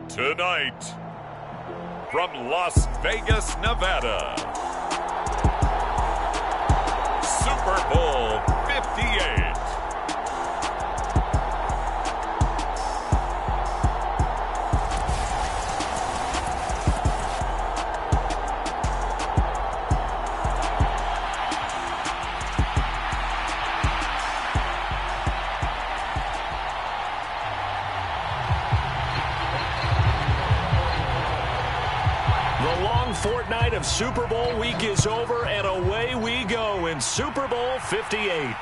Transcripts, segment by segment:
Tonight, from Las Vegas, Nevada, Super Bowl 58. Fortnight of Super Bowl week is over, and away we go in Super Bowl 58.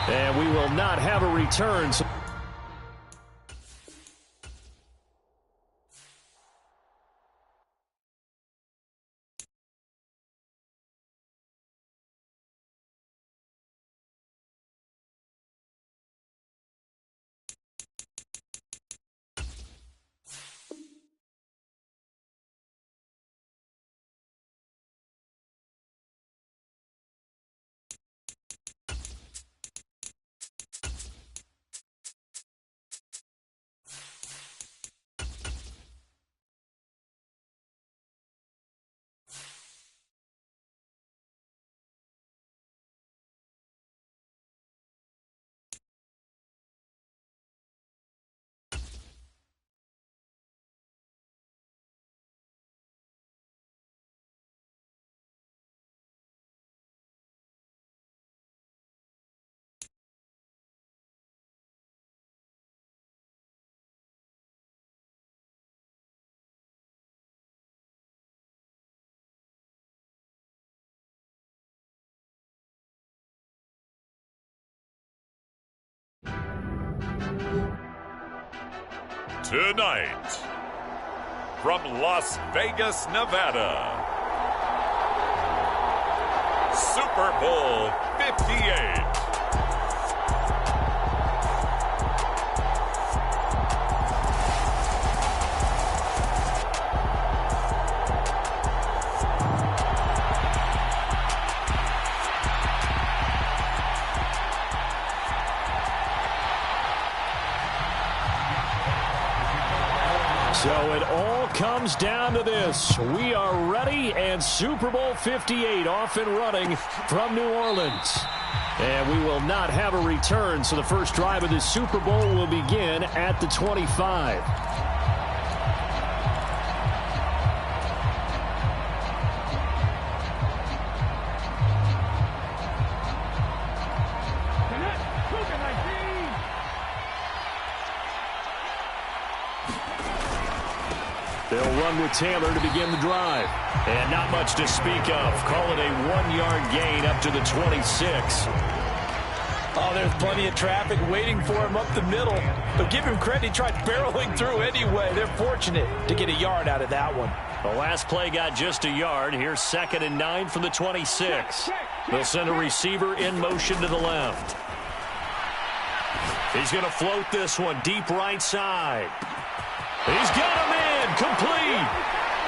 And we will not have a return. Tonight, from Las Vegas, Nevada, Super Bowl 58. So it all comes down to this. We are ready, and Super Bowl 58 off and running from New Orleans. And we will not have a return, so the first drive of this Super Bowl will begin at the 25. They'll run with Taylor to begin the drive. And not much to speak of. Call it a 1-yard gain up to the 26. Oh, there's plenty of traffic waiting for him up the middle. But give him credit, he tried barreling through anyway. They're fortunate to get a yard out of that one. The last play got just a yard. Here's 2nd and 9 from the 26. They'll send a receiver in motion to the left. He's going to float this one deep right side. He's got him in. Complete.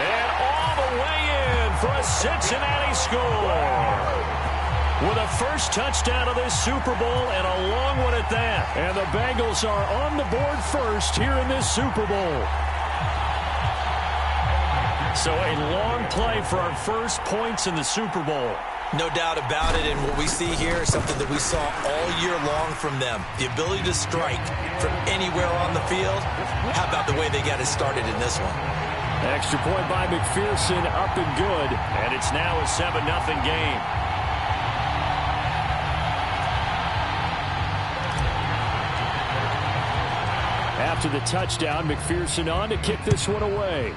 And all the way in for a Cincinnati score. With a first touchdown of this Super Bowl and a long one at that. And the Bengals are on the board first here in this Super Bowl. So a long play for our first points in the Super Bowl. No doubt about it, and what we see here is something that we saw all year long from them. The ability to strike from anywhere on the field. How about the way they got it started in this one? Extra point by McPherson, up and good. And it's now a 7-0 game. After the touchdown, McPherson on to kick this one away.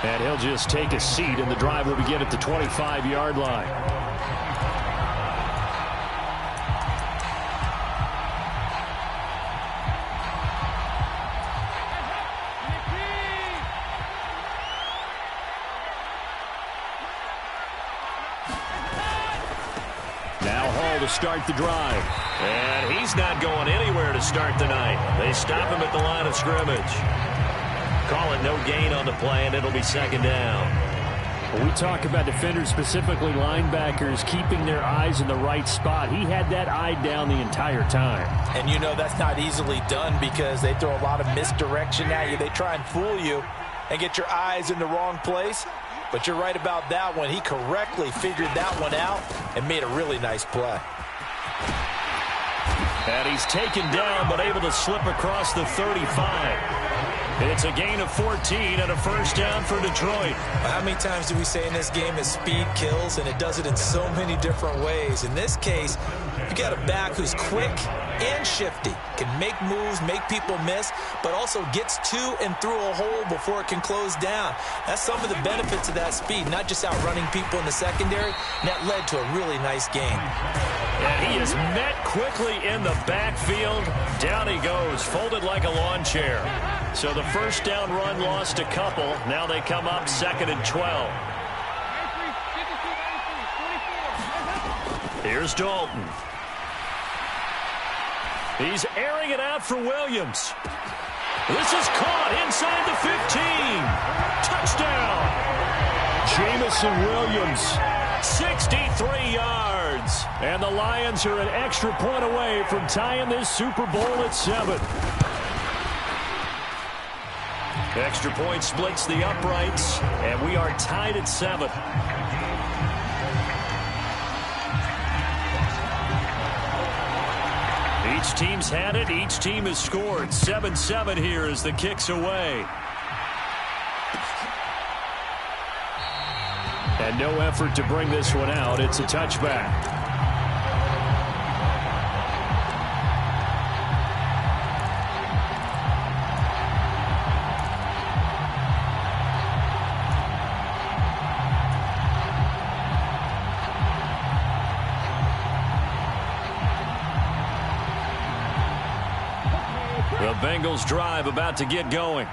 And he'll just take a seat, and the drive will begin at the 25-yard line. Now Hall to start the drive. And he's not going anywhere to start the night. They stop him at the line of scrimmage. Call it no gain on the play, and it'll be 2nd down. When we talk about defenders, specifically linebackers, keeping their eyes in the right spot, he had that eye down the entire time. And you know that's not easily done because they throw a lot of misdirection at you. They try and fool you and get your eyes in the wrong place. But you're right about that one. He correctly figured that one out and made a really nice play. And he's taken down but able to slip across the 35. It's a gain of 14 and a first down for Detroit. How many times do we say in this game that speed kills, and it does it in so many different ways? In this case, you got a back who's quick and shifty, can make moves, make people miss, but also gets to and through a hole before it can close down. That's some of the benefits of that speed, not just outrunning people in the secondary, and that led to a really nice gain. And he is met quickly in the backfield. Down he goes, folded like a lawn chair. So the first down run lost a couple. Now they come up 2nd and 12. Here's Dalton. He's airing it out for Williams. This is caught inside the 15. Touchdown. Jamison Williams, 63 yards. And the Lions are an extra point away from tying this Super Bowl at 7. Extra point splits the uprights, and we are tied at 7. Each team's had it. Each team has scored. 7-7 here as the kick's away. And no effort to bring this one out. It's a touchback. The Bengals drive about to get going.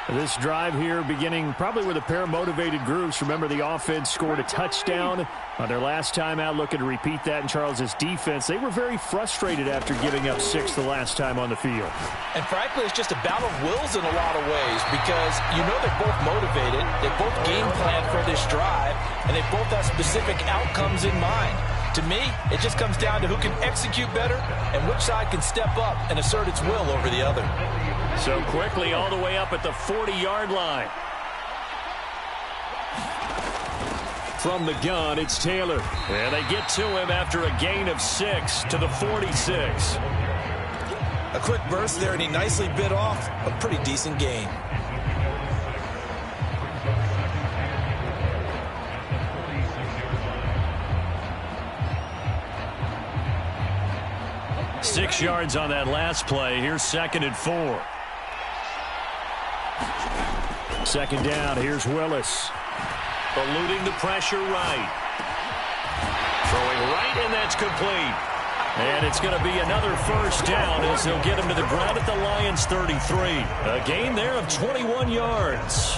This drive here beginning probably with a pair of motivated groups. Remember, the offense scored a touchdown on their last time out. Looking to repeat that in Charles's defense. They were very frustrated after giving up 6 the last time on the field. And frankly, it's just a battle of wills in a lot of ways because you know they're both motivated. They both game plan for this drive, and they both have specific outcomes in mind. To me, it just comes down to who can execute better and which side can step up and assert its will over the other. So quickly all the way up at the 40-yard line. From the gun, it's Taylor. And they get to him after a gain of 6 to the 46. A quick burst there, and he nicely bit off a pretty decent gain. Six yards on that last play. Here's 2nd and 4. Second down. Here's Willis. Eluding the pressure right. Throwing right, and that's complete. And it's going to be another first down as they'll get him to the ground at the Lions' 33. A gain there of 21 yards.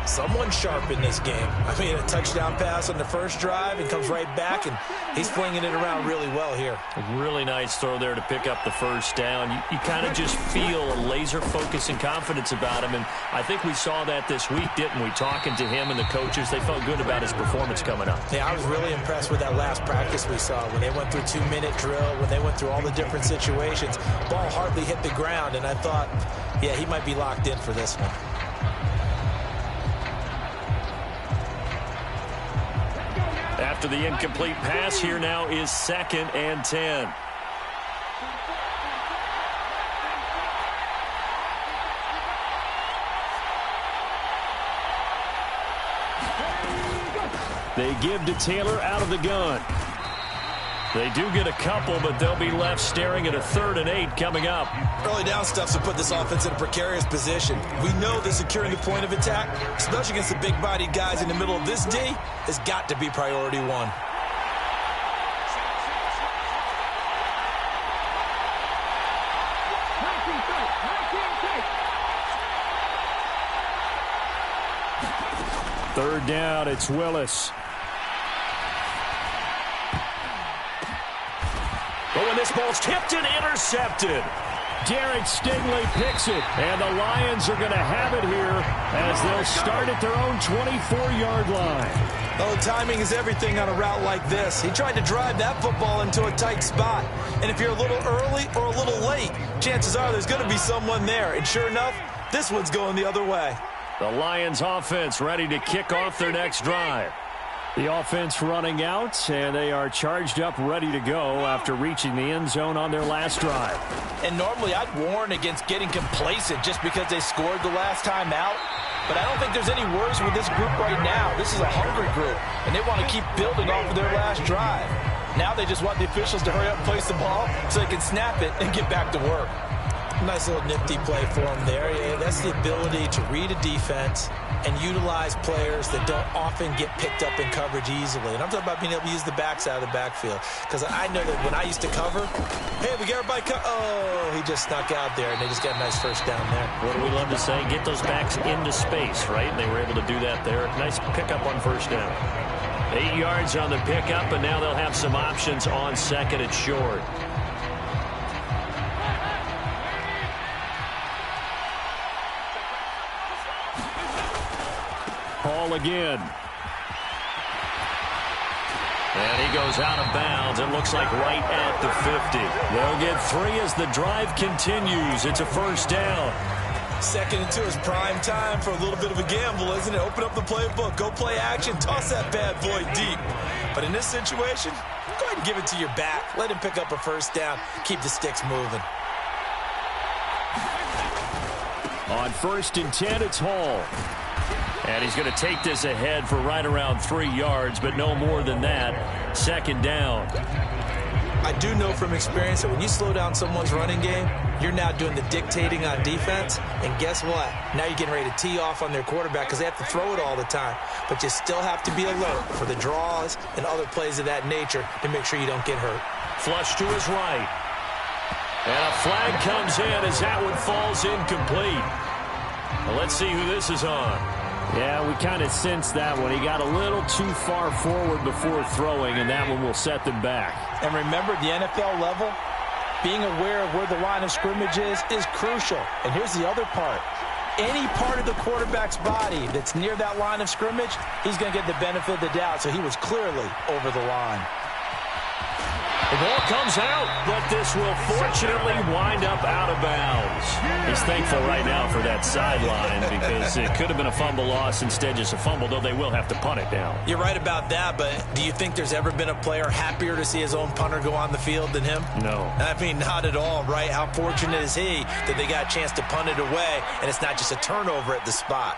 Someone sharp in this game. I mean, a touchdown pass on the first drive and comes right back, and he's flinging it around really well here. A really nice throw there to pick up the first down. You kind of just feel a laser focus and confidence about him, and I think we saw that this week, didn't we? Talking to him and the coaches, they felt good about his performance coming up. Yeah, I was really impressed with that last practice we saw when they went through 2-minute drill, when they went through all the different situations. Ball hardly hit the ground, and I thought, yeah, he might be locked in for this one. After the incomplete pass, here now is 2nd and 10. They give to Taylor out of the gun. They do get a couple, but they'll be left staring at a 3rd and 8 coming up. Early down stuffs will put this offense in a precarious position. We know that securing the point of attack, especially against the big-bodied guys in the middle of this D, has got to be priority 1. Third down, it's Willis. But when this ball's tipped and intercepted. Derek Stingley picks it. And the Lions are going to have it here as they'll start at their own 24-yard line. Oh, timing is everything on a route like this. He tried to drive that football into a tight spot. And if you're a little early or a little late, chances are there's going to be someone there. And sure enough, this one's going the other way. The Lions offense ready to kick off their next drive. The offense running out, and they are charged up, ready to go after reaching the end zone on their last drive. And normally I'd warn against getting complacent just because they scored the last time out. But I don't think there's any worries with this group right now. This is a hungry group, and they want to keep building off of their last drive. Now they just want the officials to hurry up and place the ball so they can snap it and get back to work. Nice little nifty play for him there. Yeah, that's the ability to read a defense and utilize players that don't often get picked up in coverage easily. And I'm talking about being able to use the backs out of the backfield. Because I know that when I used to cover, hey, we got everybody oh, he just snuck out there, and they just got a nice first down there. What do we love to say? Get those backs into space, right? And they were able to do that there. Nice pickup on first down. 8 yards on the pickup, and now they'll have some options on second and short. Ball again. And he goes out of bounds. It looks like right at the 50. They'll get 3 as the drive continues. It's a first down. 2nd and 2 is prime time for a little bit of a gamble, isn't it? Open up the playbook, go play action, toss that bad boy deep. But in this situation, go ahead and give it to your back. Let him pick up a first down. Keep the sticks moving. On 1st and 10, it's Hall. And he's going to take this ahead for right around 3 yards, but no more than that. 2nd down. I do know from experience that when you slow down someone's running game, you're now doing the dictating on defense. And guess what? Now you're getting ready to tee off on their quarterback because they have to throw it all the time. But you still have to be alert for the draws and other plays of that nature to make sure you don't get hurt. Flush to his right. And a flag comes in as that one falls incomplete. Well, let's see who this is on. Yeah, we kind of sensed that one. He got a little too far forward before throwing, and that one will set them back. And remember, the NFL level, being aware of where the line of scrimmage is crucial. And here's the other part. Any part of the quarterback's body that's near that line of scrimmage, he's going to get the benefit of the doubt. So he was clearly over the line. The ball comes out, but this will fortunately wind up out of bounds. He's thankful right now for that sideline because it could have been a fumble loss, instead just a fumble, though they will have to punt it down. You're right about that, but do you think there's ever been a player happier to see his own punter go on the field than him? No. I mean, not at all, right? How fortunate is he that they got a chance to punt it away, and it's not just a turnover at the spot.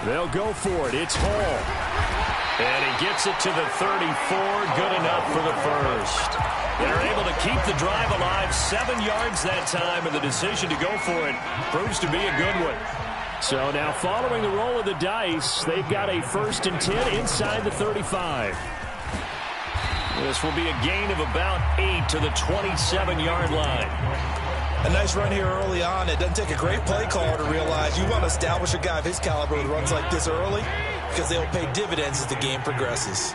They'll go for it. It's Hall. And he gets it to the 34, good enough for the first. They're able to keep the drive alive, 7 yards that time, and the decision to go for it proves to be a good one. So now following the roll of the dice, they've got a 1st and 10 inside the 35. This will be a gain of about 8 to the 27-yard line. A nice run here early on. It doesn't take a great play caller to realize you want to establish a guy of his caliber with runs like this early because they'll pay dividends as the game progresses.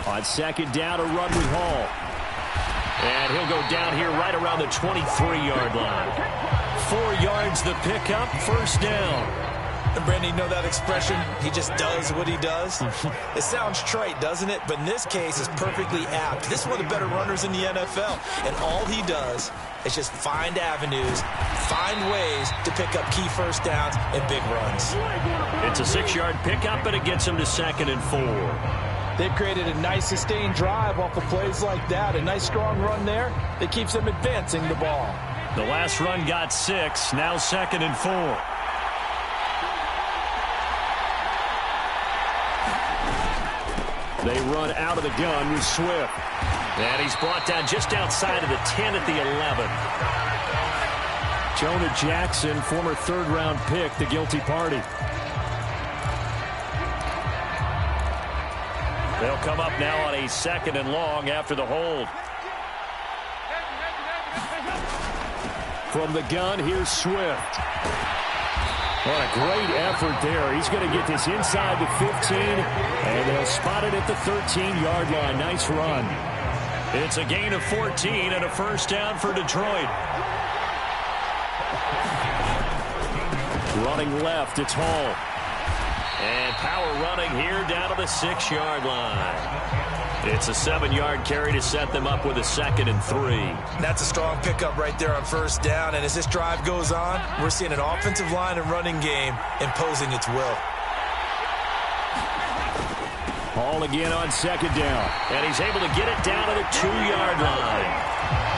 On 2nd down, a run with Hall. And he'll go down here right around the 23-yard line. 4 yards the pickup, first down. And Brandon, you know that expression, he just does what he does? It sounds trite, doesn't it? But in this case, it's perfectly apt. This is one of the better runners in the NFL. And all he does is just find avenues, find ways to pick up key first downs and big runs. It's a 6-yard pickup, but it gets him to 2nd and 4. They've created a nice sustained drive off of plays like that. A nice strong run there that keeps them advancing the ball. The last run got 6, now 2nd and 4. They run out of the gun with Swift. And he's brought down just outside of the 10 at the 11. Jonah Jackson, former 3rd-round pick, the guilty party. They'll come up now on a 2nd and long after the hold. From the gun, here's Swift. What a great effort there. He's going to get this inside the 15, and they'll spot it at the 13-yard line. Nice run. It's a gain of 14 and a first down for Detroit. Running left, it's Hall. And power running here down to the 6-yard line. It's a 7-yard carry to set them up with a 2nd and 3. That's a strong pickup right there on first down. And as this drive goes on, we're seeing an offensive line and running game imposing its will. Hall again on 2nd down. And he's able to get it down to the 2-yard line.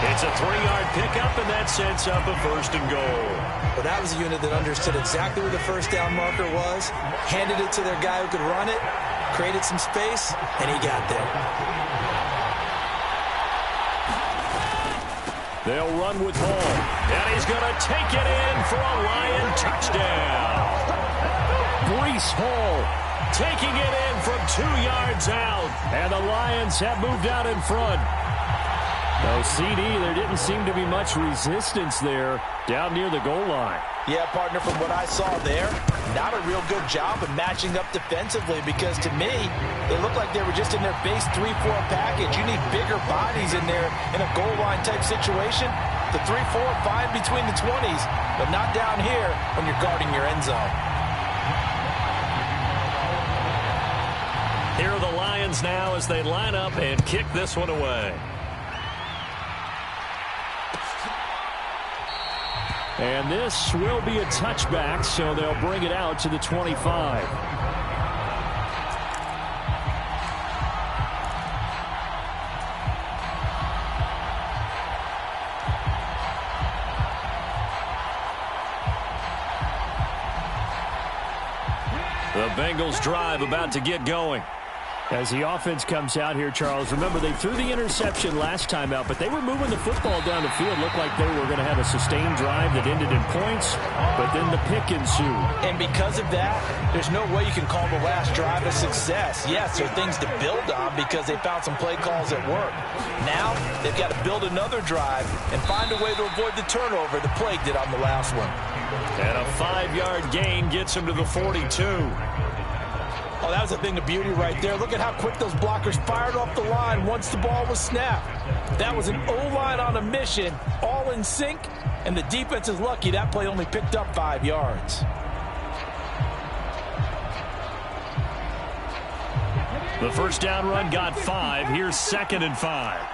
It's a 3-yard pickup, and that sets up a 1st and goal. Well, that was a unit that understood exactly where the first down marker was, handed it to their guy who could run it, created some space, and he got there. They'll run with Hall, and he's going to take it in for a Lion touchdown. Breece Hall taking it in from 2 yards out, and the Lions have moved out in front. No CD, there didn't seem to be much resistance there down near the goal line. Yeah, partner, from what I saw there, not a real good job of matching up defensively because to me, they looked like they were just in their base 3-4 package. You need bigger bodies in there in a goal line type situation. The 3-4 fine between the 20s, but not down here when you're guarding your end zone. Here are the Lions now as they line up and kick this one away. And this will be a touchback, so they'll bring it out to the 25. The Bengals drive about to get going. As the offense comes out here, Charles, remember they threw the interception last time out, but they were moving the football down the field. Looked like they were going to have a sustained drive that ended in points, but then the pick ensued. And because of that, there's no way you can call the last drive a success. Yes, there are things to build on because they found some play calls at work. Now, they've got to build another drive and find a way to avoid the turnover the plague did on the last one. And a 5-yard gain gets them to the 42. Oh, that was a thing of beauty right there. Look at how quick those blockers fired off the line once the ball was snapped. That was an O-line on a mission, all in sync, and the defense is lucky that play only picked up 5 yards. The first down run got 5. Here's 2nd and 5.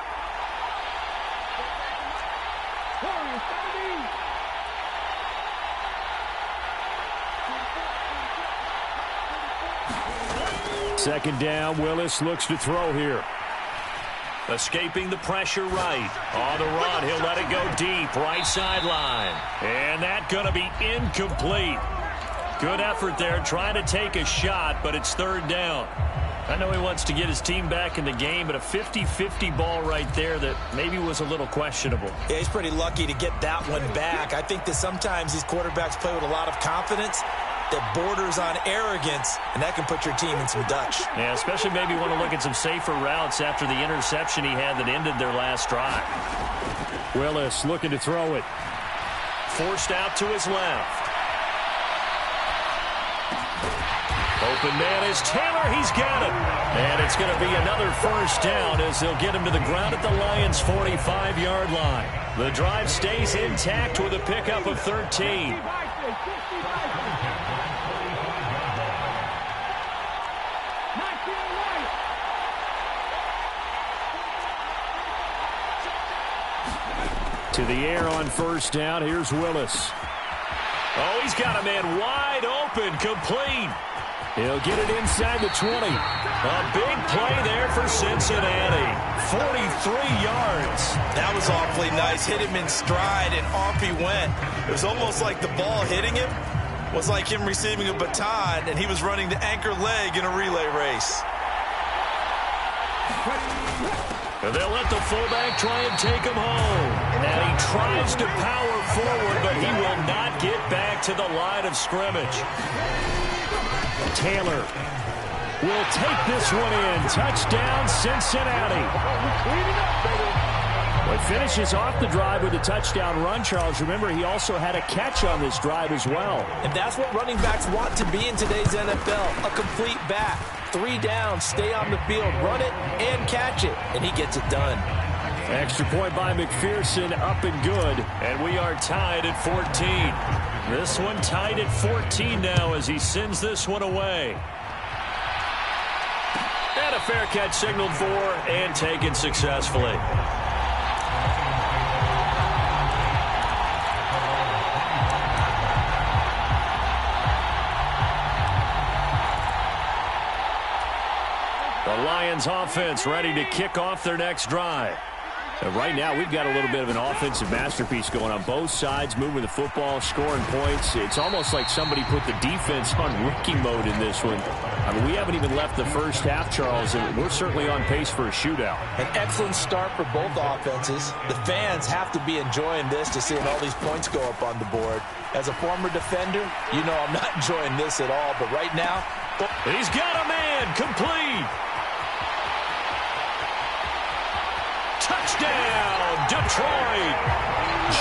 Second down, Willis looks to throw here. Escaping the pressure right. On the run, he'll let it go deep, right sideline. And that going to be incomplete. Good effort there, trying to take a shot, but it's 3rd down. I know he wants to get his team back in the game, but a 50-50 ball right there that maybe was a little questionable. Yeah, he's pretty lucky to get that one back. I think that sometimes these quarterbacks play with a lot of confidence that borders on arrogance, and that can put your team in some Dutch. Yeah, especially maybe want to look at some safer routes after the interception he had that ended their last drive. Willis looking to throw it. Forced out to his left. Open man is Taylor. He's got him. And it's going to be another first down as they'll get him to the ground at the Lions' 45-yard line. The drive stays intact with a pickup of 13. To the air on first down. Here's Willis. Oh, he's got a man wide open, complete. He'll get it inside the 20. A big play there for Cincinnati. 43 yards. That was awfully nice. Hit him in stride, and off he went. It was almost like the ball hitting him was like him receiving a baton, and he was running the anchor leg in a relay race. And they'll let the fullback try and take him home. And he tries to power forward, but he will not get back to the line of scrimmage. Taylor will take this one in. Touchdown, Cincinnati. Well, he finishes off the drive with a touchdown run, Charles. Remember, he also had a catch on this drive as well. And that's what running backs want to be in today's NFL, a complete back. 3 downs, stay on the field, run it, and catch it. And he gets it done. Extra point by McPherson, up and good. And we are tied at 14. This one tied at 14 now as he sends this one away. And a fair catch signaled for and taken successfully. The Lions offense ready to kick off their next drive. And right now, we've got a little bit of an offensive masterpiece going on both sides, moving the football, scoring points. It's almost like somebody put the defense on rookie mode in this one. I mean, we haven't even left the first half, Charles, and we're certainly on pace for a shootout. An excellent start for both offenses. The fans have to be enjoying this to seeing all these points go up on the board. As a former defender, you know I'm not enjoying this at all, but right now, he's got a man complete. Touchdown, Detroit.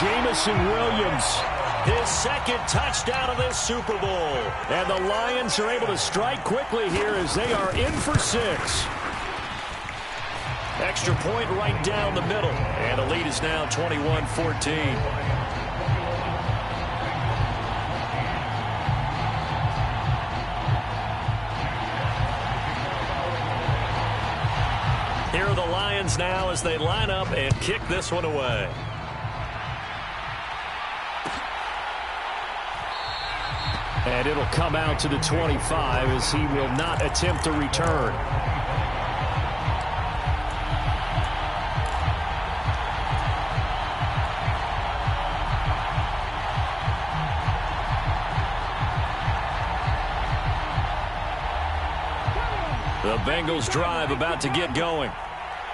Jamison Williams, his second touchdown of this Super Bowl. And the Lions are able to strike quickly here as they are in for 6. Extra point right down the middle. And the lead is now 21-14. Here are the Lions now as they line up and kick this one away. And it'll come out to the 25 as he will not attempt to return. The Bengals drive about to get going.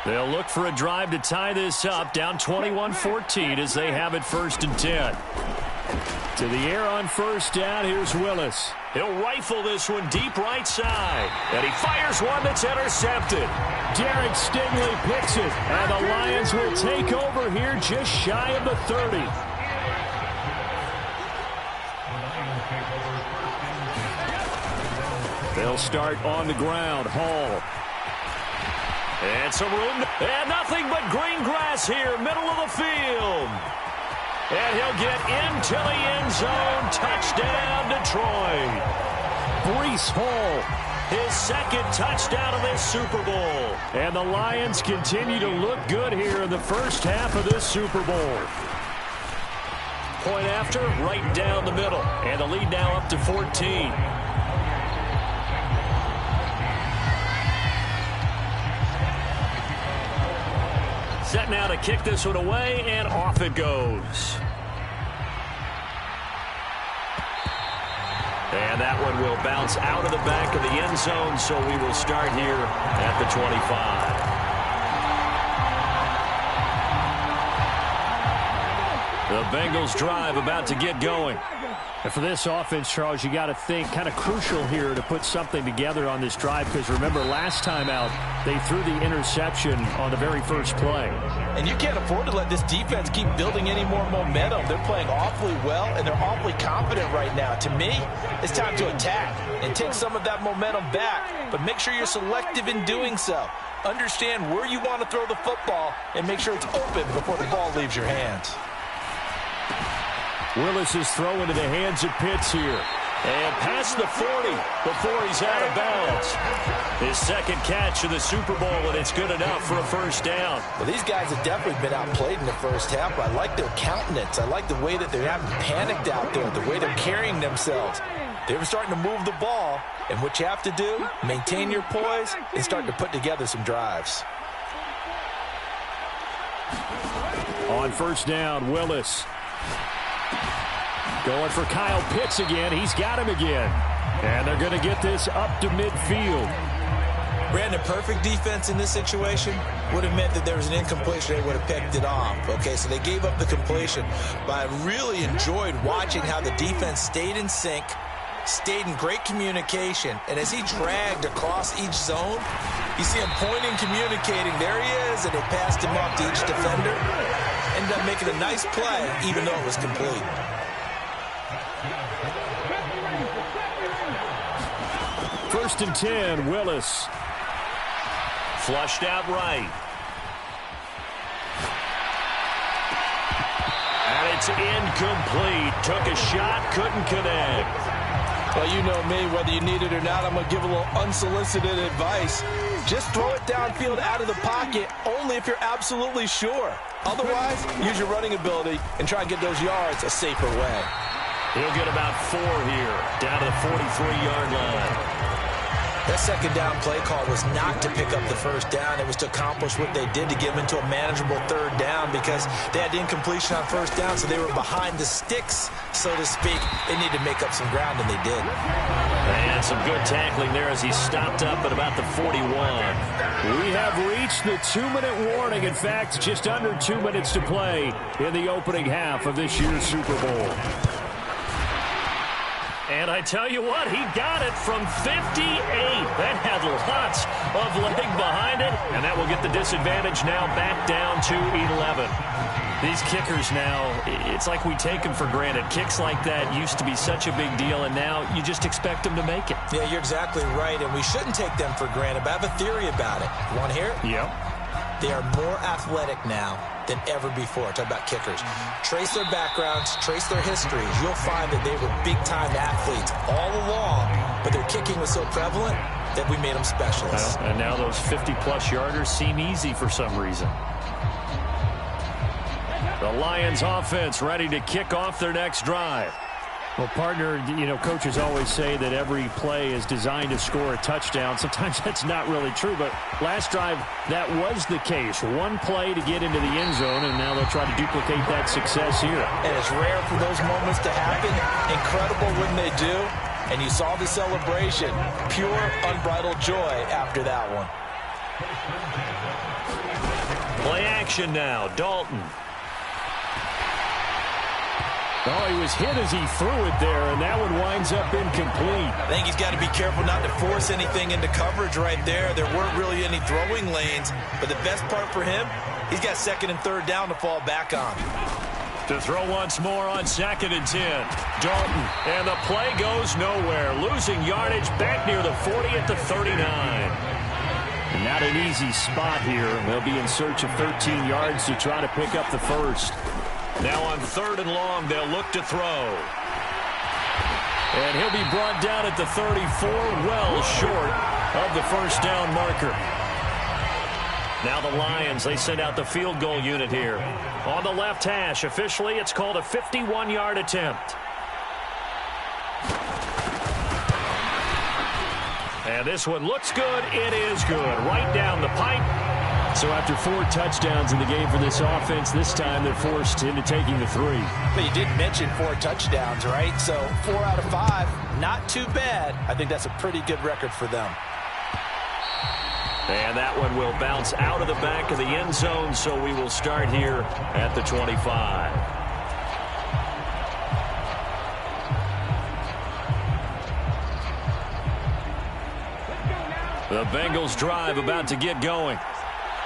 They'll look for a drive to tie this up, down 21-14 as they have it 1st and 10. To the air on 1st down, here's Willis. He'll rifle this one deep right side. And he fires one that's intercepted. Derek Stingley picks it. And the Lions will take over here just shy of the 30. They'll start on the ground. Hall. And some room. And nothing but green grass here, middle of the field. And he'll get into the end zone. Touchdown, Detroit. Breece Hall, his second touchdown of this Super Bowl. And the Lions continue to look good here in the first half of this Super Bowl. Point after, right down the middle. And the lead now up to 14. Set now to kick this one away, and off it goes. And that one will bounce out of the back of the end zone, so we will start here at the 25. The Bengals drive about to get going. And for this offense, Charles, you got to think kind of crucial here to put something together on this drive because remember last time out they threw the interception on the very first play. And you can't afford to let this defense keep building any more momentum. They're playing awfully well and they're awfully confident right now. To me, it's time to attack and take some of that momentum back, but make sure you're selective in doing so. Understand where you want to throw the football and make sure it's open before the ball leaves your hands. Willis is throw into the hands of Pitts here. And past the 40 before he's out of bounds. His second catch of the Super Bowl, and it's good enough for a first down. Well, these guys have definitely been outplayed in the first half. I like their countenance. I like the way that they haven't panicked out there, the way they're carrying themselves. They're starting to move the ball, and what you have to do, maintain your poise, and start to put together some drives. On first down, Willis. Going for Kyle Pitts again. He's got him again. And they're going to get this up to midfield. Brandon, perfect defense in this situation would have meant that there was an incompletion. They would have picked it off. Okay, so they gave up the completion. But I really enjoyed watching how the defense stayed in sync, stayed in great communication, and as he dragged across each zone, you see him pointing, communicating. There he is, and they passed him off to each defender. Ended up making a nice play, even though it was complete. First and 10, Willis. Flushed out right. And it's incomplete. Took a shot, couldn't connect. Well, you know me, whether you need it or not, I'm going to give a little unsolicited advice. Just throw it downfield out of the pocket, only if you're absolutely sure. Otherwise, use your running ability and try and get those yards a safer way. He'll get about 4 here, down to the 43-yard line. That second down play call was not to pick up the first down. It was to accomplish what they did, to get them into a manageable third down, because they had incompletion on first down, so they were behind the sticks, so to speak. They needed to make up some ground, and they did. And some good tackling there as he stopped up at about the 41. We have reached the 2-minute warning. In fact, just under 2 minutes to play in the opening half of this year's Super Bowl. And I tell you what, he got it from 58. That had lots of leg behind it. And that will get the disadvantage now back down to 11. These kickers now, it's like we take them for granted. Kicks like that used to be such a big deal, and now you just expect them to make it. Yeah, you're exactly right, and we shouldn't take them for granted. But I have a theory about it. You want to hear it? Yep. They are more athletic now than ever before. Talk about kickers. Trace their backgrounds, trace their histories. You'll find that they were big-time athletes all along, but their kicking was so prevalent that we made them specialists. Well, and now those 50-plus yarders seem easy for some reason. The Lions offense ready to kick off their next drive. Well, partner, you know, coaches always say that every play is designed to score a touchdown. Sometimes that's not really true, but last drive, that was the case. One play to get into the end zone, and now they'll try to duplicate that success here. And it's rare for those moments to happen. Incredible when they do. And you saw the celebration. Pure, unbridled joy after that one. Play action now, Dalton. Oh, he was hit as he threw it there, and that one winds up incomplete. I think he's got to be careful not to force anything into coverage right there. There weren't really any throwing lanes, but the best part for him, he's got second and third down to fall back on. To throw once more on 2nd and 10. Dalton, and the play goes nowhere. Losing yardage back near the 40 at the 39. Not an easy spot here. They'll be in search of 13 yards to try to pick up the first. Now on 3rd and long, they'll look to throw. And he'll be brought down at the 34, well short of the first down marker. Now the Lions, they send out the field goal unit here. On the left hash, officially, it's called a 51-yard attempt. And this one looks good. It is good. Right down the pipe. So after 4 touchdowns in the game for this offense, this time they're forced into taking the 3. But you did mention 4 touchdowns, right? So 4 out of 5, not too bad. I think that's a pretty good record for them. And that one will bounce out of the back of the end zone, so we will start here at the 25. The Bengals drive about to get going.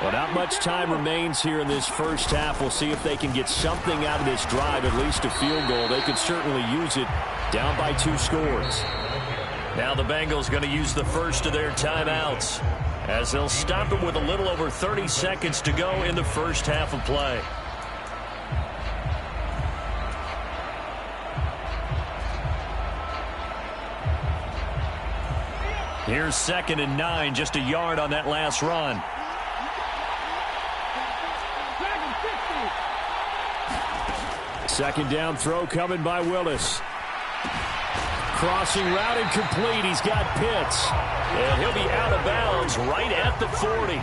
Well, not much time remains here in this first half. We'll see if they can get something out of this drive, at least a field goal. They could certainly use it down by 2 scores. Now the Bengals going to use the first of their timeouts, as they'll stop it with a little over 30 seconds to go in the first half of play. Here's 2nd and 9, just a yard on that last run. Second down throw coming by Willis. Crossing route incomplete. He's got Pitts. And he'll be out of bounds right at the 40.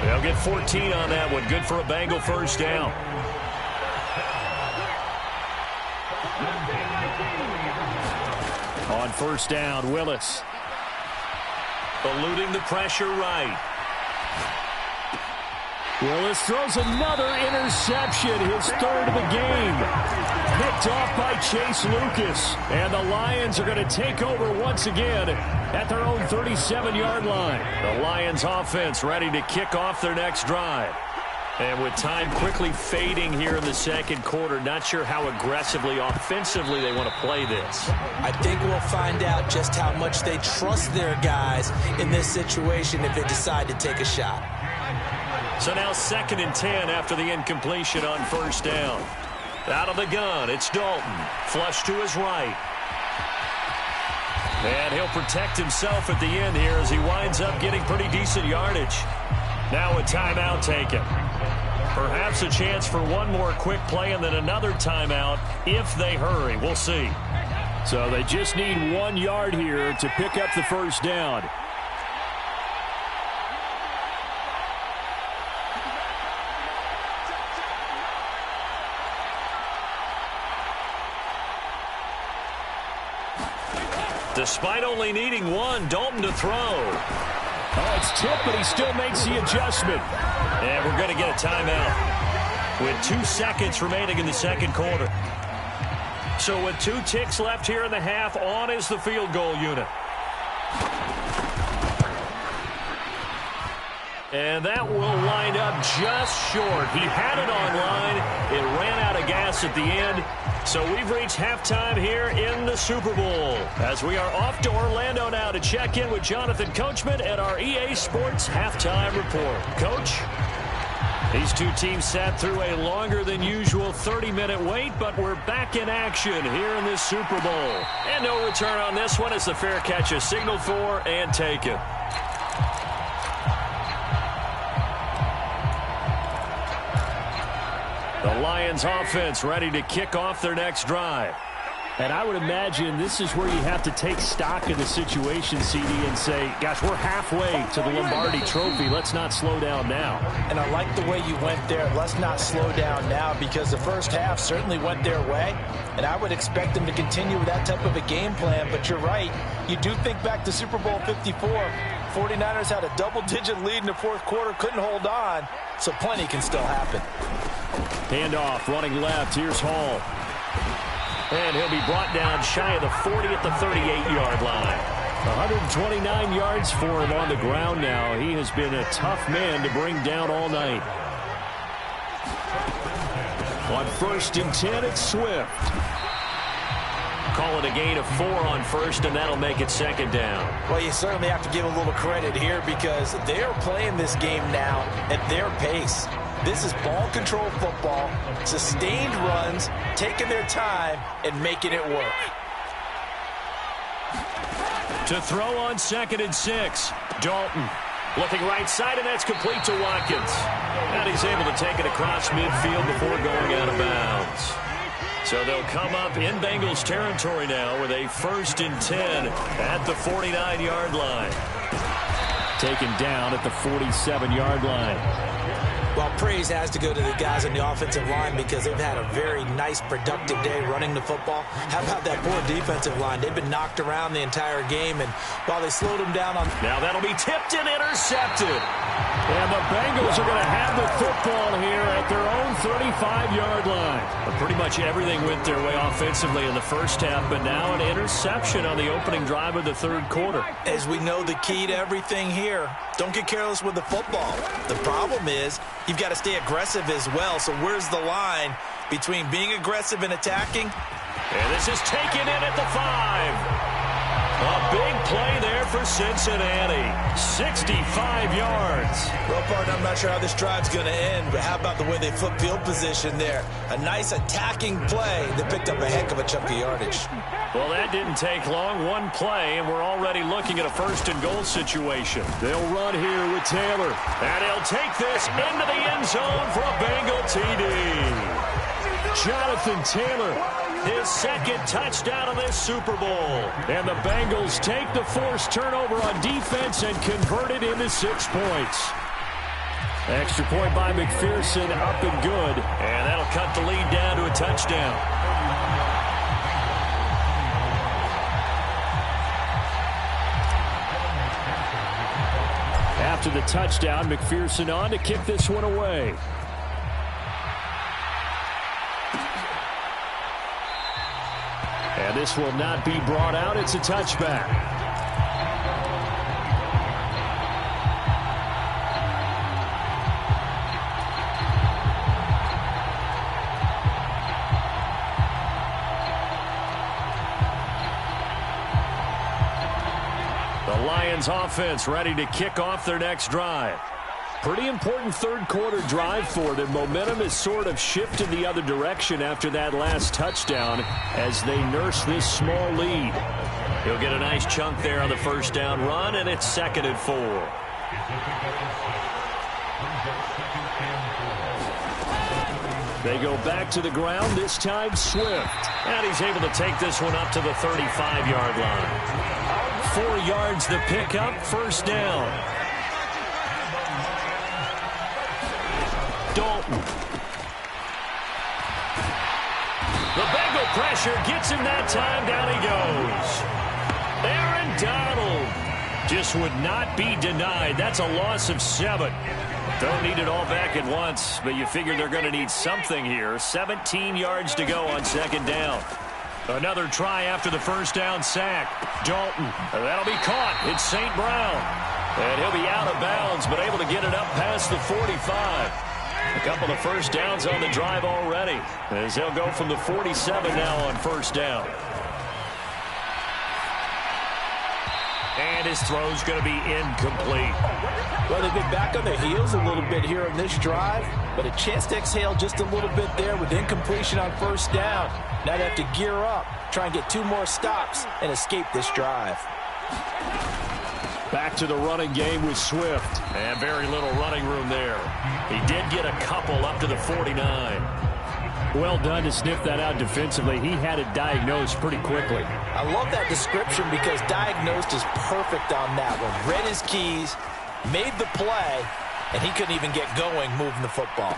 They'll get 14 on that one. Good for a Bengal first down. On first down, Willis. Eluding the pressure right. Willis throws another interception, his third of the game. Picked off by Chase Lucas. And the Lions are going to take over once again at their own 37-yard line. The Lions offense ready to kick off their next drive. And with time quickly fading here in the second quarter, not sure how aggressively, offensively they want to play this. I think we'll find out just how much they trust their guys in this situation if they decide to take a shot. So now 2nd and 10 after the incompletion on first down. Out of the gun, it's Dalton. Flush to his right. And he'll protect himself at the end here as he winds up getting pretty decent yardage. Now a timeout taken. Perhaps a chance for one more quick play and then another timeout if they hurry. We'll see. So they just need 1 yard here to pick up the first down. Despite only needing 1, Dalton to throw. Oh, it's tipped, but he still makes the adjustment. And we're going to get a timeout with 2 seconds remaining in the second quarter. So with 2 ticks left here in the half, on is the field goal unit. And that will line up just short. He had it on line. It ran out of gas at the end. So we've reached halftime here in the Super Bowl. As we are off to Orlando now to check in with Jonathan Coachman at our EA Sports Halftime Report. Coach? These two teams sat through a longer than usual 30-minute wait, but we're back in action here in this Super Bowl. And no return on this one as the fair catch is signaled for and taken. The Lions offense ready to kick off their next drive. And I would imagine this is where you have to take stock of the situation, CD, and say, gosh, we're halfway to the Lombardi Trophy. Let's not slow down now. And I like the way you went there. Let's not slow down now, because the first half certainly went their way. And I would expect them to continue with that type of a game plan. But you're right. You do think back to Super Bowl 54. 49ers had a double-digit lead in the fourth quarter, couldn't hold on. So plenty can still happen. Handoff, running left. Here's Hall. And he'll be brought down shy of the 40 at the 38-yard line. 129 yards for him on the ground now. He has been a tough man to bring down all night. On 1st and 10, it's Swift. Call it a gain of 4 on first, and that'll make it 2nd down. Well, you certainly have to give a little credit here because they are playing this game now at their pace. This is ball control football, sustained runs, taking their time, and making it work. To throw on 2nd and 6, Dalton. Looking right side, and that's complete to Watkins. And he's able to take it across midfield before going out of bounds. So they'll come up in Bengals territory now with a 1st and 10 at the 49-yard line. Taken down at the 47-yard line. Well, praise has to go to the guys on the offensive line because they've had a very nice, productive day running the football. How about that poor defensive line? They've been knocked around the entire game, and while they slowed them down on... Now that'll be tipped and intercepted. And the Bengals are going to have the football here at their own 35-yard line. But pretty much everything went their way offensively in the first half, but now an interception on the opening drive of the third quarter. As we know, the key to everything here, don't get careless with the football. The problem is you've got to stay aggressive as well. So where's the line between being aggressive and attacking? And this is taken in at the 5. A big play there for Cincinnati. 65 yards. Well, partner, I'm not sure how this drive's going to end, but how about the way they flip field position there? A nice attacking play that picked up a heck of a chunk of yardage. Well, that didn't take long. One play, and we're already looking at a 1st and goal situation. They'll run here with Taylor. And he'll take this into the end zone for a Bengal TD. Jonathan Taylor, his 2nd touchdown of this Super Bowl. And the Bengals take the forced turnover on defense and convert it into 6 points. Extra point by McPherson, up and good. And that'll cut the lead down to a touchdown. after the touchdown. McPherson on to kick this one away. And this will not be brought out. It's a touchback. The Lions offense ready to kick off their next drive. Pretty important third quarter drive for them. Momentum has sort of shifted the other direction after that last touchdown as they nurse this small lead. He'll get a nice chunk there on the first down run, and it's 2nd and 4. They go back to the ground, this time Swift. And he's able to take this one up to the 35-yard line. 4 yards the pickup, first down. Dalton. The Bengal pressure gets him that time. Down he goes. Aaron Donald just would not be denied. That's a loss of 7. Don't need it all back at once, but you figure they're going to need something here. 17 yards to go on 2nd down. Another try after the first down sack. Dalton. That'll be caught. It's St. Brown. And he'll be out of bounds, but able to get it up past the 45. A couple of first downs on the drive already, as they'll go from the 47 now on first down. And his throw's going to be incomplete. Well, they've been back on their heels a little bit here on this drive, but a chance to exhale just a little bit there with incompletion on first down. Now they have to gear up, try and get 2 more stops, and escape this drive. Back to the running game with Swift. And very little running room there. He did get a couple up to the 49. Well done to sniff that out defensively. He had it diagnosed pretty quickly. I love that description because diagnosed is perfect on that one. Read his keys, made the play, and he couldn't even get going moving the football.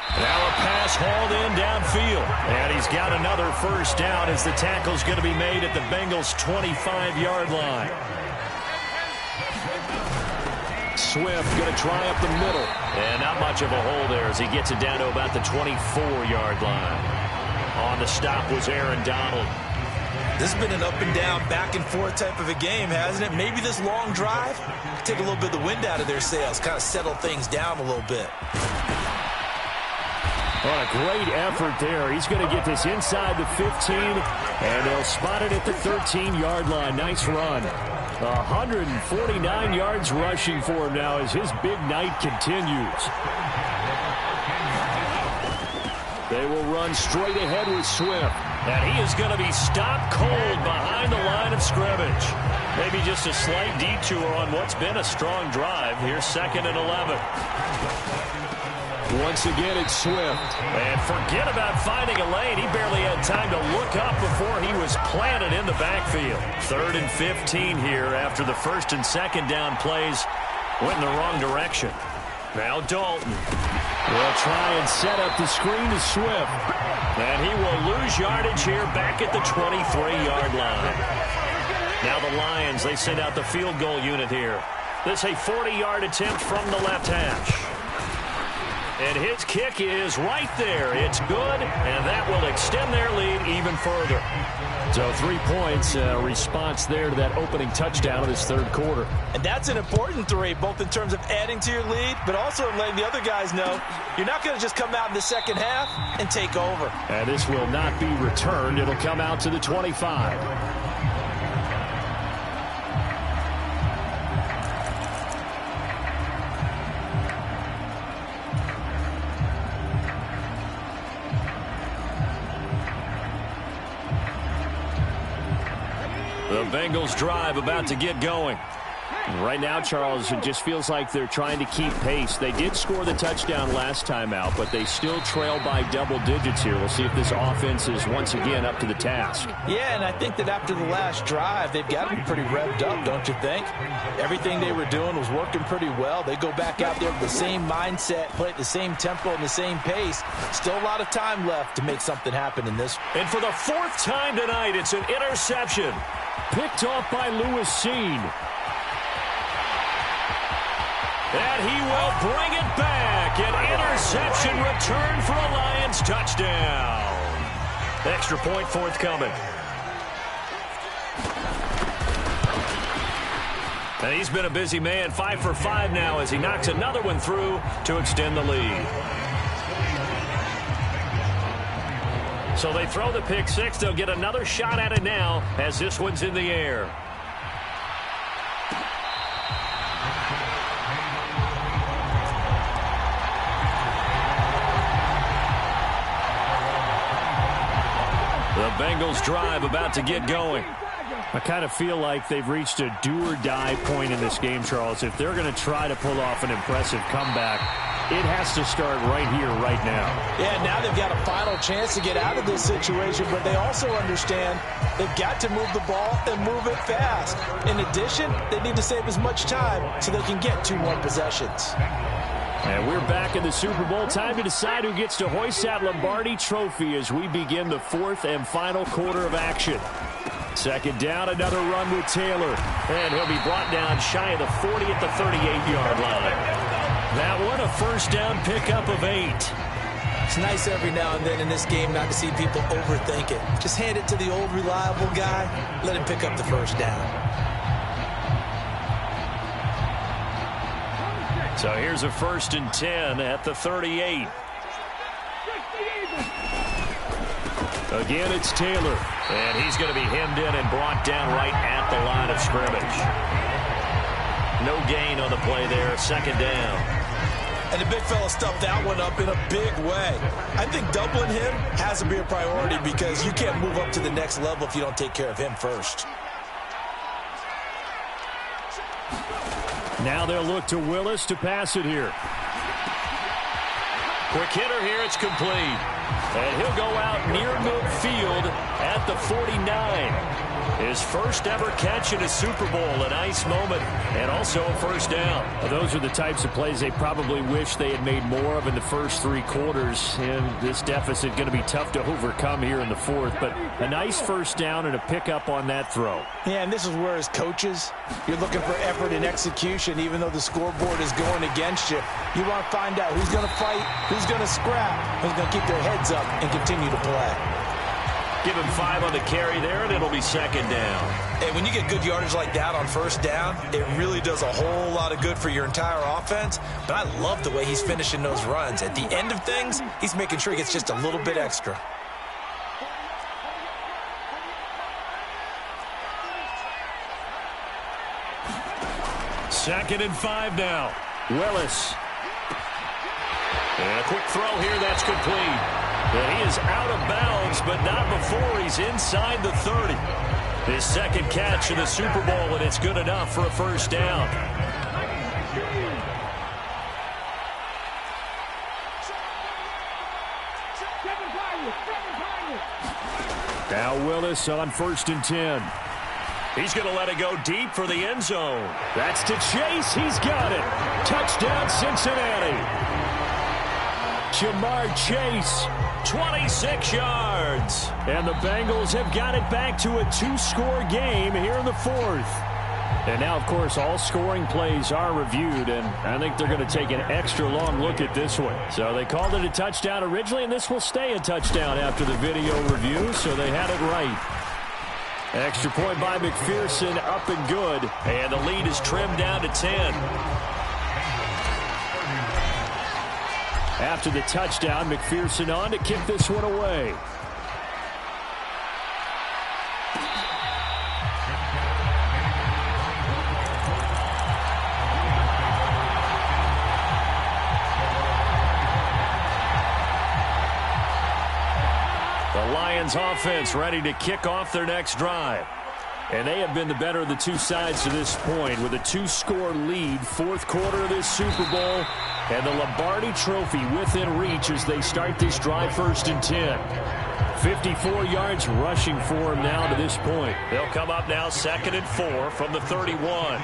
Now a pass hauled in downfield. And he's got another first down as the tackle's going to be made at the Bengals' 25-yard line. Swift going to try up the middle. And not much of a hole there as he gets it down to about the 24-yard line. On the stop was Aaron Donald. This has been an up and down, back and forth type of a game, hasn't it? Maybe this long drive could take a little bit of the wind out of their sails, kind of settle things down a little bit. What a great effort there. He's going to get this inside the 15, and they'll spot it at the 13-yard line. Nice run. 149 yards rushing for him now as his big night continues. They will run straight ahead with Swift. And he is going to be stopped cold behind the line of scrimmage. Maybe just a slight detour on what's been a strong drive. Here's 2nd and 11. Once again, it's Swift. And forget about finding a lane. He barely had time to look up before he was planted in the backfield. 3rd and 15 here after the 1st and 2nd down plays went in the wrong direction. Now Dalton. They'll try and set up the screen to Swift. And he will lose yardage here back at the 23-yard line. Now the Lions, they send out the field goal unit here. This is a 40-yard attempt from the left hash. And his kick is right there. It's good, and that will extend their lead even further. So 3 points, response there to that opening touchdown of this third quarter. And that's an important 3, both in terms of adding to your lead, but also letting the other guys know you're not going to just come out in the second half and take over. And this will not be returned. It'll come out to the 25. The Bengals drive about to get going. Right now, Charles, it just feels like they're trying to keep pace. They did score the touchdown last time out, but they still trail by double digits here. We'll see if this offense is once again up to the task. Yeah, and I think that after the last drive, they've got to be pretty revved up, don't you think? Everything they were doing was working pretty well. They go back out there with the same mindset, play at the same tempo and the same pace. Still a lot of time left to make something happen in this. And for the 4th time tonight, it's an interception. Picked off by Lewis Seen. And he will bring it back. An interception return for a Lions touchdown. Extra point forthcoming. And he's been a busy man, 5 for 5 now as he knocks another one through to extend the lead. So they throw the pick six. They'll get another shot at it now as this one's in the air. The Bengals drive about to get going. I kind of feel like they've reached a do-or-die point in this game, Charles. If they're going to try to pull off an impressive comeback, it has to start right here, right now. Yeah, now they've got a final chance to get out of this situation, but they also understand they've got to move the ball and move it fast. In addition, they need to save as much time so they can get 2 more possessions. And we're back in the Super Bowl. Time to decide who gets to hoist that Lombardi trophy as we begin the 4th and final quarter of action. Second down, another run with Taylor. And he'll be brought down shy of the 40 at the 38-yard line. That one, a first down pickup of 8. It's nice every now and then in this game not to see people overthink it. Just hand it to the old reliable guy. Let him pick up the first down. So here's a 1st and 10 at the 38. Again, it's Taylor. And he's going to be hemmed in and brought down right at the line of scrimmage. No gain on the play there. Second down. And the big fella stuffed that one up in a big way. I think doubling him has to be a priority because you can't move up to the next level if you don't take care of him first. Now they'll look to Willis to pass it here. Quick hitter here. It's complete. And he'll go out near midfield at the 49. His first ever catch in a Super Bowl. A nice moment. And also a first down. Well, those are the types of plays they probably wish they had made more of in the first 3 quarters. And this deficit going to be tough to overcome here in the 4th. But a nice first down and a pickup on that throw. Yeah, and this is where as coaches, you're looking for effort and execution. Even though the scoreboard is going against you, you want to find out who's going to fight, who's going to scrap, who's going to keep their heads up and continue to play. Give him 5 on the carry there, and it'll be second down. And when you get good yardage like that on first down, it really does a whole lot of good for your entire offense. But I love the way he's finishing those runs. At the end of things, he's making sure he gets just a little bit extra. Second and 5 now. Willis. And a quick throw here, that's complete. And he is out of bounds, but not before he's inside the 30. His second catch in the Super Bowl, and it's good enough for a first down. Now Willis on 1st and 10. He's going to let it go deep for the end zone. That's to Chase. He's got it. Touchdown, Cincinnati. Jamar Chase. 26 yards. And the Bengals have got it back to a 2-score game here in the 4th. And now, of course, all scoring plays are reviewed, and I think they're going to take an extra long look at this one. So they called it a touchdown originally, and this will stay a touchdown after the video review, so they had it right. Extra point by McPherson, up and good. And the lead is trimmed down to 10. After the touchdown, McPherson on to kick this one away. The Lions offense ready to kick off their next drive. And they have been the better of the two sides to this point with a 2-score lead, 4th quarter of this Super Bowl, and the Lombardi Trophy within reach as they start this drive 1st and 10. 54 yards rushing for him now to this point. They'll come up now 2nd and 4 from the 31.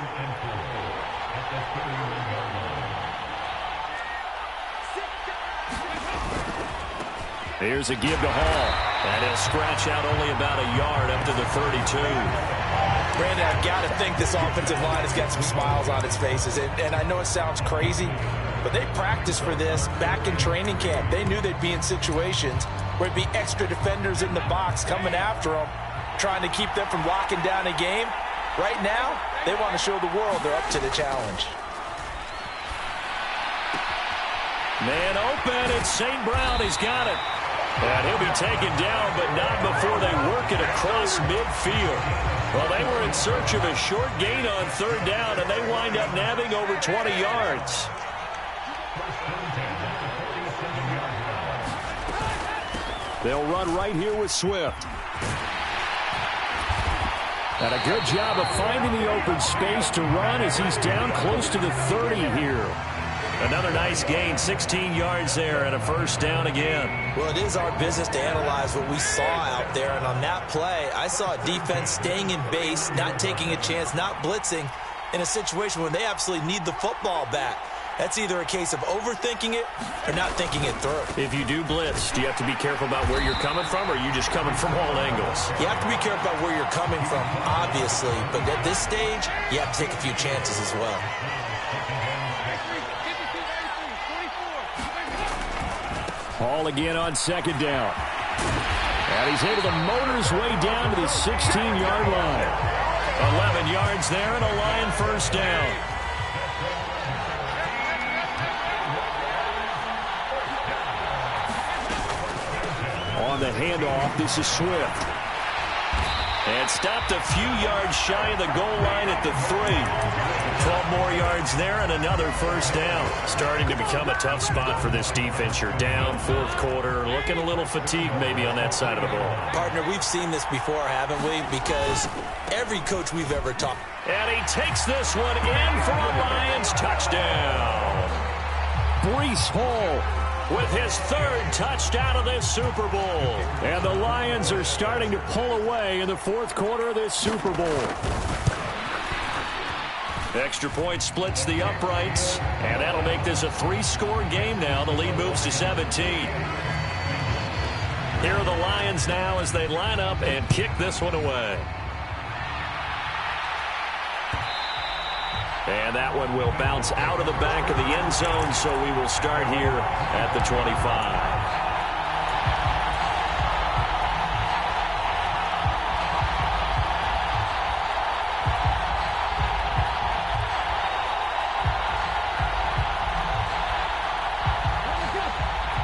Here's a give to Hall. And he'll scratch out only about a yard up to the 32. Brandon, I've got to think this offensive line has got some smiles on its faces. And I know it sounds crazy, but they practiced for this back in training camp. They knew they'd be in situations where it'd be extra defenders in the box coming after them, trying to keep them from locking down a game. Right now, they want to show the world they're up to the challenge. Man open, it's St. Brown. He's got it. And he'll be taken down, but not before they work it across midfield. Well, they were in search of a short gain on third down, and they wind up nabbing over 20 yards. They'll run right here with Swift. And a good job of finding the open space to run as he's down close to the 30 here. Another nice gain, 16 yards there, and a first down again. Well, it is our business to analyze what we saw out there, and on that play, I saw a defense staying in base, not taking a chance, not blitzing, in a situation where they absolutely need the football back. That's either a case of overthinking it or not thinking it through. If you do blitz, do you have to be careful about where you're coming from, or are you just coming from all angles? You have to be careful about where you're coming from, obviously, but at this stage, you have to take a few chances as well. Ball again on second down. And he's able to motor his way down to the 16-yard line. 11 yards there and a Lion first down. On the handoff, this is Swift. And stopped a few yards shy of the goal line at the 3. 12 more yards there and another first down. Starting to become a tough spot for this defense. You're down fourth quarter, looking a little fatigued maybe on that side of the ball. Partner, we've seen this before, haven't we? Because every coach we've ever talked. And he takes this one in for a Lions touchdown. Breece Hall with his third touchdown of this Super Bowl. And the Lions are starting to pull away in the fourth quarter of this Super Bowl. Extra point splits the uprights, and that'll make this a 3-score game now. The lead moves to 17. Here are the Lions now as they line up and kick this one away. And that one will bounce out of the back of the end zone, so we will start here at the 25.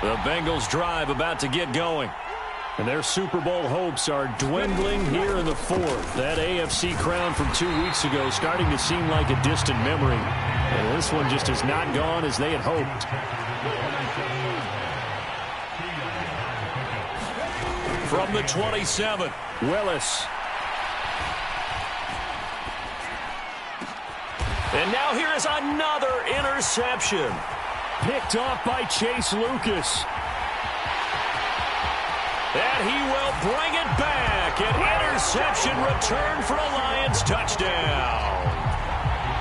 The Bengals drive about to get going. And their Super Bowl hopes are dwindling here in the fourth. That AFC crown from 2 weeks ago starting to seem like a distant memory. And this one just has not gone as they had hoped. From the 27, Willis. And now here is another interception. Picked off by Chase Lucas. And he will bring it back. An interception return for a Lions touchdown.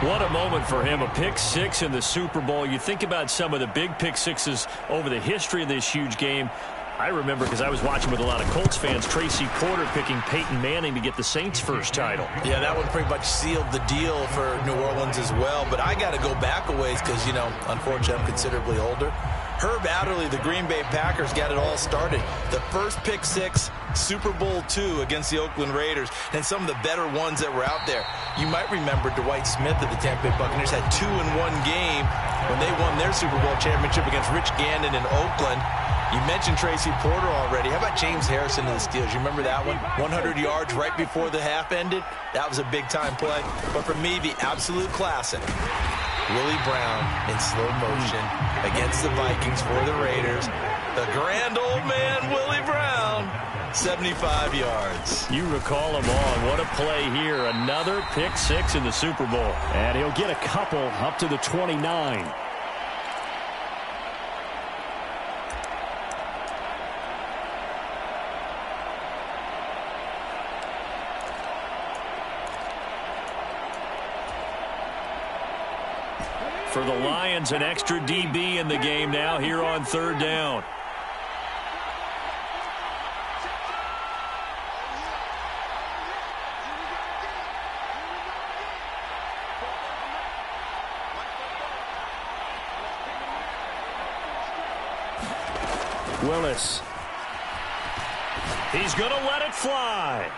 What a moment for him. A pick six in the Super Bowl. You think about some of the big pick sixes over the history of this huge game. I remember, because I was watching with a lot of Colts fans, Tracy Porter picking Peyton Manning to get the Saints' first title. Yeah, that one pretty much sealed the deal for New Orleans as well. But I got to go back a ways because, you know, unfortunately, I'm considerably older. Herb Adderley, the Green Bay Packers, got it all started. The first pick six, Super Bowl II against the Oakland Raiders, and some of the better ones that were out there. You might remember Dwight Smith of the Tampa Bay Buccaneers had 2-in-1 game when they won their Super Bowl championship against Rich Gannon in Oakland. You mentioned Tracy Porter already. How about James Harrison of the Steelers? You remember that one? 100 yards right before the half ended? That was a big-time play. But for me, the absolute classic, Willie Brown in slow motion against the Vikings for the Raiders. The grand old man, Willie Brown, 75 yards. You recall them all. What a play here. Another pick six in the Super Bowl. And he'll get a couple up to the 29. For the Lions, an extra DB in the game now here on third down. Willis. He's going to let it fly.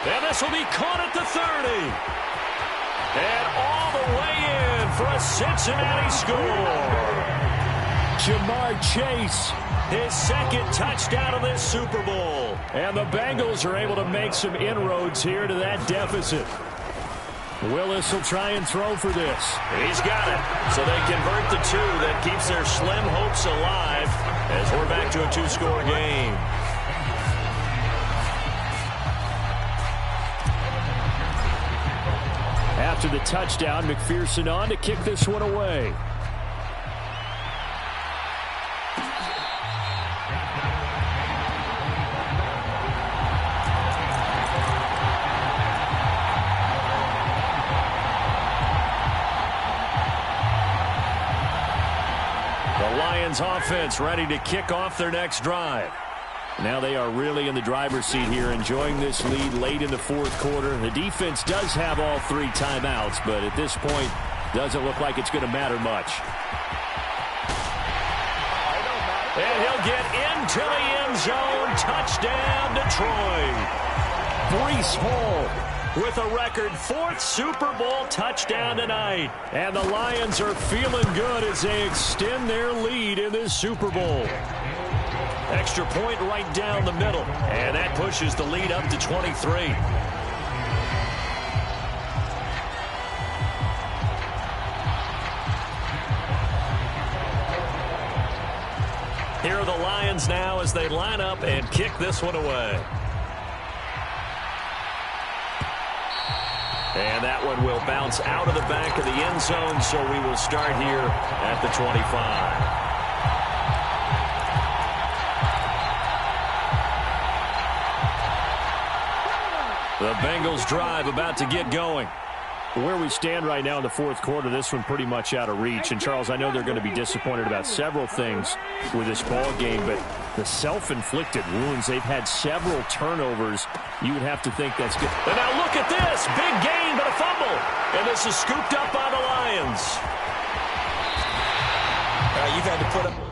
And this will be caught at the 30. And all the way in for a Cincinnati score. Jamar Chase. His second touchdown of this Super Bowl. And the Bengals are able to make some inroads here to that deficit. Willis will try and throw for this. He's got it. So they convert the two. That keeps their slim hopes alive as we're back to a two-score game. After the touchdown, McPherson on to kick this one away. The Lions offense ready to kick off their next drive. Now they are really in the driver's seat here, enjoying this lead late in the fourth quarter. The defense does have all 3 timeouts, but at this point, doesn't look like it's going to matter much. And he'll get into the end zone. Touchdown, Detroit. Breece Hall with a record 4th Super Bowl touchdown tonight. And the Lions are feeling good as they extend their lead in this Super Bowl. Extra point right down the middle. And that pushes the lead up to 23. Here are the Lions now as they line up and kick this one away. And that one will bounce out of the back of the end zone, so we will start here at the 25. The Bengals drive about to get going. Where we stand right now in the fourth quarter, this one pretty much out of reach. And, Charles, I know they're going to be disappointed about several things with this ball game, but the self-inflicted wounds, they've had several turnovers. You would have to think that's good. And now look at this. Big gain, but a fumble. And this is scooped up by the Lions. You've had to put up